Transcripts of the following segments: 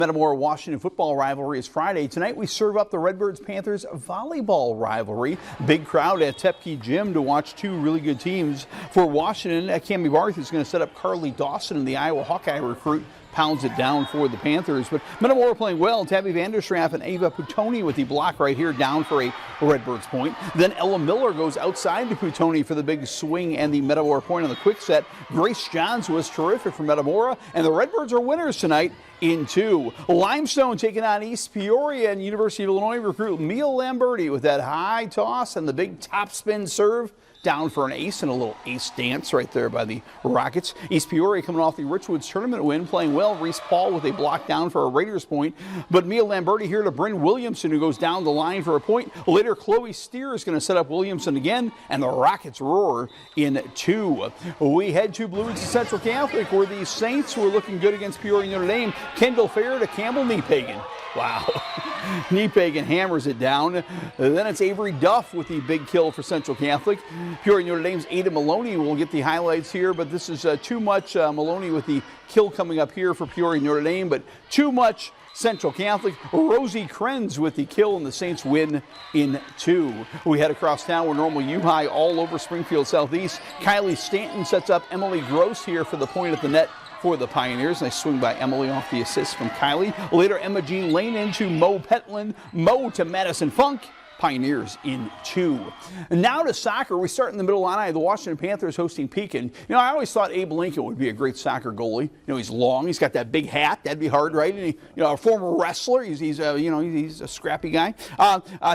Metamora Washington football rivalry is Friday. Tonight we serve up the Redbirds-Panthers volleyball rivalry. Big crowd at Tepke Gym to watch two really good teams. For Washington, Cami Barth is going to set up Carly Dawson, and the Iowa Hawkeye recruit pounds it down for the Panthers. But Metamora playing well. Tabby Vanderstraff and Ava Putoni with the block right here down for a Redbirds point. Then Ella Miller goes outside to Putoni for the big swing and the Metamora point on the quick set. Grace Johns was terrific for Metamora, and the Redbirds are winners tonight in two. Limestone taking on East Peoria, and University of Illinois recruit Mia Lamberti with that high toss and the big top spin serve. Down for an ace and a little ace dance right there by the Rockets. East Peoria coming off the Richwoods tournament win, playing well. Reese Paul with a block down for a Raiders point. But Mia Lamberti here to Bryn Williamson, who goes down the line for a point. Later, Chloe Steer is going to set up Williamson again, and the Rockets roar in two. We head to Blue Ridge Central Catholic, where the Saints were looking good against Peoria Notre Dame. Kendall Fair to Campbell Niepagan. Wow. Niepagan hammers it down. Then it's Avery Duff with the big kill for Central Catholic. Peoria Notre Dame's Ada Maloney will get the highlights here, but this is too much Maloney with the kill coming up here for Peoria Notre Dame, but too much Central Catholic. Rosie Krenz with the kill, and the Saints win in two. We head across town where normal U-High all over Springfield Southeast. Kylie Stanton sets up Emily Gross here for the point at the net for the Pioneers. Nice swing by Emily off the assist from Kylie. Later, Emma Jean Lane into Mo Petland. Mo to Madison Funk. Pioneers in two. And now to soccer. We start in the middle line. The Washington Panthers hosting Pekin. You know, I always thought Abe Lincoln would be a great soccer goalie. You know, he's long. He's got that big hat. That'd be hard, right? And a former wrestler. He's a scrappy guy.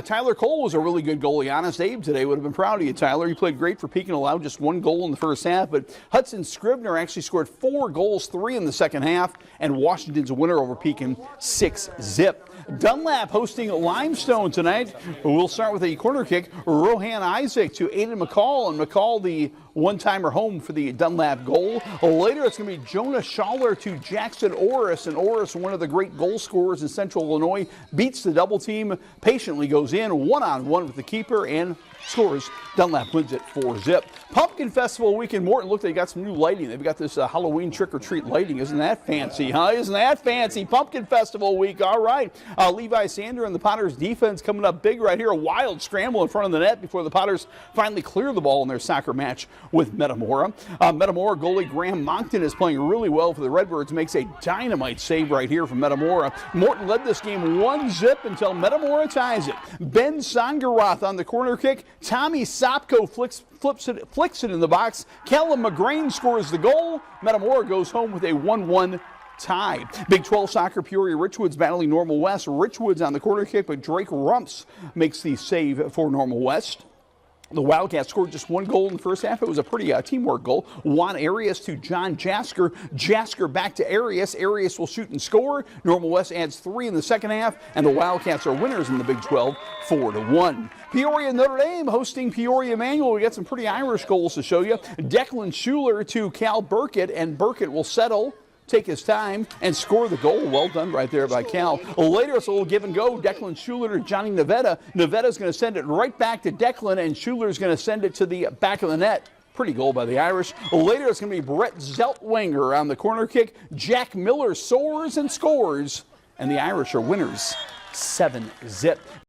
Tyler Cole was a really good goalie. Honest Abe today would have been proud of you, Tyler. He played great for Pekin, allowed just one goal in the first half. But Hudson Scribner actually scored 4 goals, 3 in the second half. And Washington's a winner over Pekin, 6-0. Dunlap hosting Limestone tonight. We'll start with a corner kick. Rohan Isaac to Aiden McCall, and McCall the one-timer home for the Dunlap goal. Later, it's going to be Jonah Schaller to Jackson Orris, and Orris, one of the great goal scorers in Central Illinois, beats the double team, patiently goes in one-on-one with the keeper and scores. Dunlap wins it 4-0. Pumpkin Festival week in Morton. Look, they got some new lighting. They've got this Halloween trick-or-treat lighting. Isn't that fancy, huh? Isn't that fancy? Pumpkin Festival week. All right. Levi Sander and the Potters defense coming up big right here. A wild scramble in front of the net before the Potters finally clear the ball in their soccer match with Metamora. Metamora goalie Graham Moncton is playing really well for the Redbirds. Makes a dynamite save right here from Metamora. Morton led this game 1-0 until Metamora ties it. Ben Sangarath on the corner kick. Tommy Sopko flicks it in the box. Callum McGrain scores the goal. Metamora goes home with a 1-1 tie. Big 12 soccer, Peoria Richwoods battling Normal West. Richwoods on the corner kick, but Drake Rumps makes the save for Normal West. The Wildcats scored just 1 goal in the first half. It was a pretty teamwork goal. Juan Arias to John Jasker. Jasker back to Arias. Arias will shoot and score. Normal West adds 3 in the second half, and the Wildcats are winners in the Big 12, 4-1. Peoria Notre Dame hosting Peoria Emmanuel. We got some pretty Irish goals to show you. Declan Schuler to Cal Burkett, and Burkett will settle, take his time, and score the goal. Well done right there by Cal. Later, it's a little give and go. Declan Schuler to Johnny Nevada. Nevada's going to send it right back to Declan, and Schuler's going to send it to the back of the net. Pretty goal by the Irish. Later, it's going to be Brett Zeltwanger on the corner kick. Jack Miller soars and scores, and the Irish are winners, 7-0.